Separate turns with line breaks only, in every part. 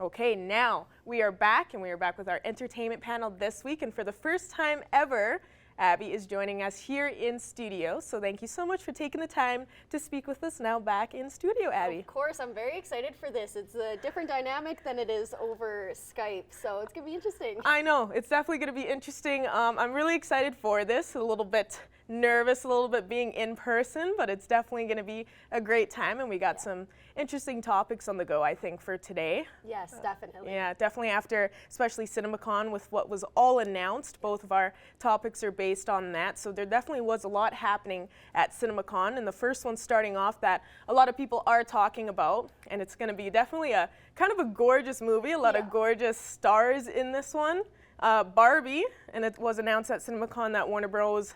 Okay, now we are back, and we are back with our entertainment panel this week. And for the first time ever, Abby is joining us here in studio. So thank you so much for taking the time to speak with us now back in studio, Abby.
Of course, I'm very excited for this. It's a different dynamic than it is over Skype, so it's going to be interesting.
I know, it's definitely going to be interesting. I'm really excited for this, a little bit nervous, a little bit being in person, but it's definitely going to be a great time, and we got some interesting topics on the go, I think, for today.
Yes, definitely.
Yeah, definitely after, especially CinemaCon with what was all announced. Both of our topics are based on that, so there definitely was a lot happening at CinemaCon, and the first one starting off that a lot of people are talking about, and it's going to be definitely a kind of a gorgeous movie, a lot of gorgeous stars in this one. Barbie, and it was announced at CinemaCon that Warner Bros.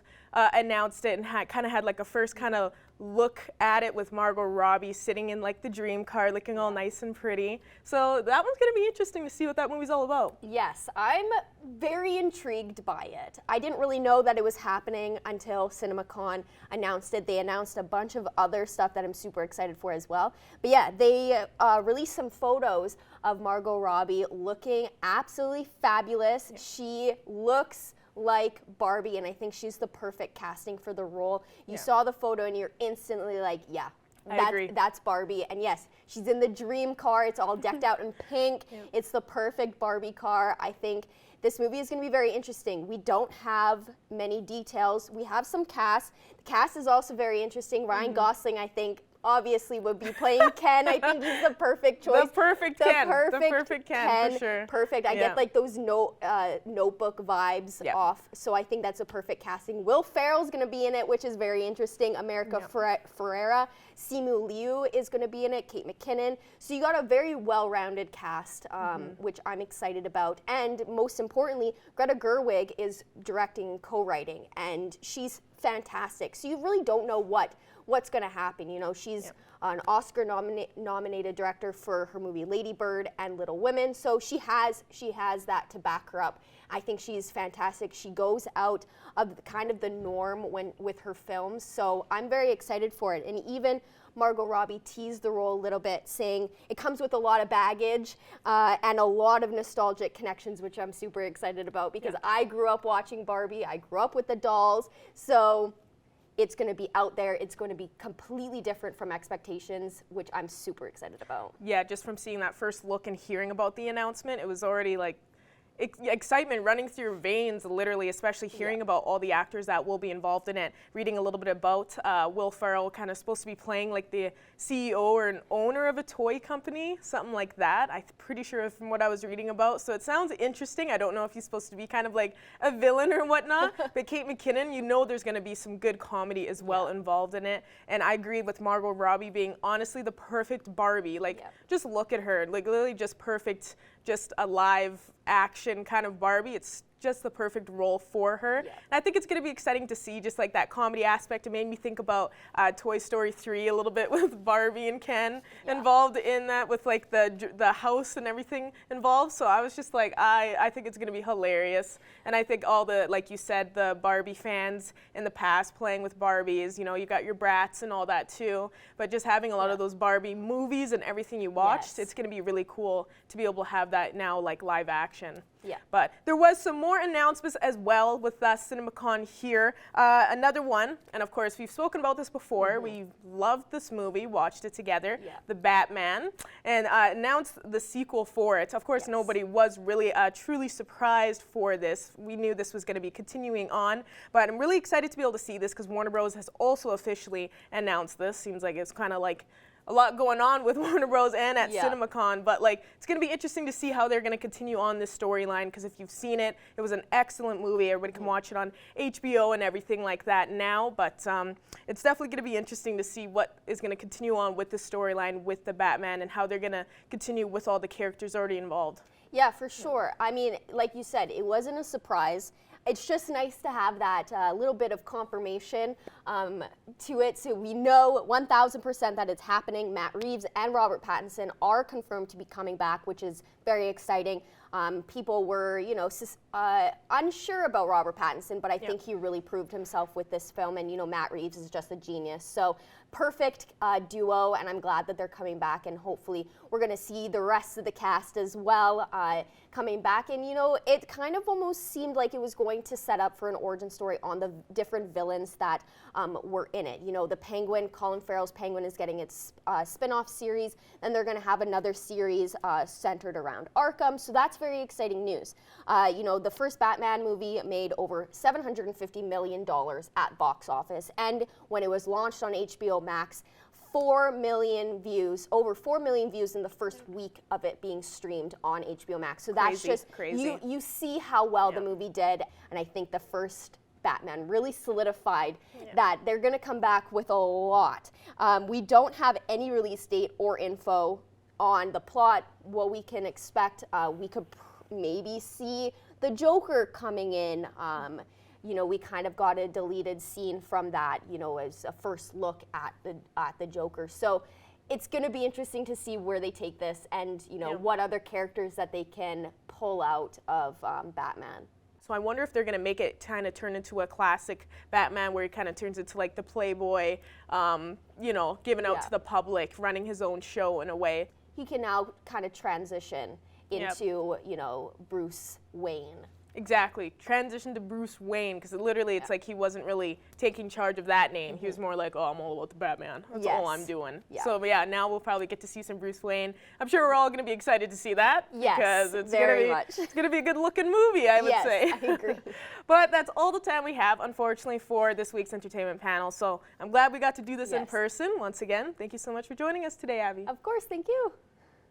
Announced it and kind of had like a first kind of look at it with Margot Robbie sitting in like the dream car looking all nice and pretty. So that one's going to be interesting to see what that movie's all about.
Yes, I'm very intrigued by it. I didn't really know that it was happening until CinemaCon announced it. They announced a bunch of other stuff that I'm super excited for as well. But yeah, they released some photos of Margot Robbie looking absolutely fabulous. Yeah. She looks like Barbie, and I think she's the perfect casting for the role. You saw the photo and you're instantly like, yeah, that's Barbie. And yes, she's in the dream car. It's all decked out in pink. It's the perfect Barbie car. I think this movie is going to be very interesting. We don't have many details. We have some cast. The cast is also very interesting. Ryan Gosling, I think, obviously would be playing Ken. I think he's the perfect choice.
The perfect Ken, for sure.
Perfect. I get like those Notebook vibes off. So I think that's a perfect casting. Will Ferrell's going to be in it, which is very interesting. America Ferrera. Simu Liu is going to be in it. Kate McKinnon. So you got a very well-rounded cast, which I'm excited about. And most importantly, Greta Gerwig is directing and co-writing, and she's fantastic. So you really don't know what's going to happen. You know, she's an Oscar nominated director for her movie Lady Bird and Little Women, so she has that to back her up. I think she's fantastic. She goes out of kind of the norm with her films, so I'm very excited for it. And even Margot Robbie teased the role a little bit, saying it comes with a lot of baggage and a lot of nostalgic connections, which I'm super excited about because I grew up watching Barbie. I grew up with the dolls, so it's going to be out there. It's going to be completely different from expectations, which I'm super excited about.
Yeah, just from seeing that first look and hearing about the announcement, it was already like excitement running through your veins, literally, especially hearing about all the actors that will be involved in it. Reading a little bit about Will Ferrell, kind of supposed to be playing like the CEO or an owner of a toy company, something like that. I'm pretty sure from what I was reading about. So it sounds interesting. I don't know if he's supposed to be kind of like a villain or whatnot, but Kate McKinnon, you know there's going to be some good comedy as well involved in it. And I agree with Margot Robbie being honestly the perfect Barbie. Like, just look at her, like literally just perfect, just a live action kind of Barbie. It's just the perfect role for her. And I think it's going to be exciting to see just like that comedy aspect. It made me think about Toy Story 3 a little bit with Barbie and Ken involved in that, with like the house and everything involved. So I was just like, I think it's going to be hilarious. And I think all the, like you said, the Barbie fans in the past playing with Barbies, you know, you got your brats and all that too. But just having a lot of those Barbie movies and everything you watched, it's going to be really cool to be able to have that now like live action. But there was some more announcements as well with CinemaCon here. Another one, and of course we've spoken about this before. We loved this movie, watched it together, The Batman, and announced the sequel for it. Of course, nobody was really truly surprised for this. We knew this was going to be continuing on, but I'm really excited to be able to see this because Warner Bros. Has also officially announced this. Seems like it's kind of like a lot going on with Warner Bros. And at CinemaCon, but like it's going to be interesting to see how they're going to continue on this storyline, because if you've seen it, it was an excellent movie. Everybody can watch it on HBO and everything like that now, but it's definitely going to be interesting to see what is going to continue on with the storyline with the Batman and how they're going to continue with all the characters already involved. Yeah, for sure. I mean, like you said, it wasn't a surprise. It's just nice to have that little bit of confirmation to it, so we know 1,000% that it's happening. Matt Reeves and Robert Pattinson are confirmed to be coming back, which is very exciting.
People were, you know, unsure about Robert Pattinson, but I think he really proved himself with this film, and, you know, Matt Reeves is just a genius. So perfect duo, and I'm glad that they're coming back, and hopefully we're going to see the rest of the cast as well coming back. And, you know, it kind of almost seemed like it was going to set up for an origin story on the different villains that were in it. You know, the Penguin, Colin Farrell's Penguin is getting its spin-off series, and they're going to have another series centered around Arkham, so that's very exciting news. You know, the first Batman movie made over $750 million at box office, and when it was launched on HBO Max, 4 million views, over 4 million views in the first week of it being streamed on HBO Max. So that's just crazy. You see how well the movie did, and I think the first Batman really solidified that they're going to come back with a lot. We don't have any release date or info on the plot. What we can expect, we could maybe see the Joker coming in. You know, we kind of got a deleted scene from that, you know, as a first look at the Joker. So it's going to be interesting to see where they take this, and, you know, what other characters that they can pull out of Batman.
So I wonder if they're going to make it kind of turn into a classic Batman, where he kind of turns into like the playboy, you know, given out to the public, running his own show in a way.
He can now kind of transition into, you know, Bruce Wayne.
Exactly. Transition to Bruce Wayne, because literally it's like he wasn't really taking charge of that name. He was more like, oh, I'm all about the Batman. That's all I'm doing. So yeah, now we'll probably get to see some Bruce Wayne. I'm sure we're all going to be excited to see that.
Yes,
because it's going to be a good looking movie, I would say.
Yes, I agree.
But that's all the time we have, unfortunately, for this week's entertainment panel. So I'm glad we got to do this in person once again. Thank you so much for joining us today, Abby.
Of course, thank you.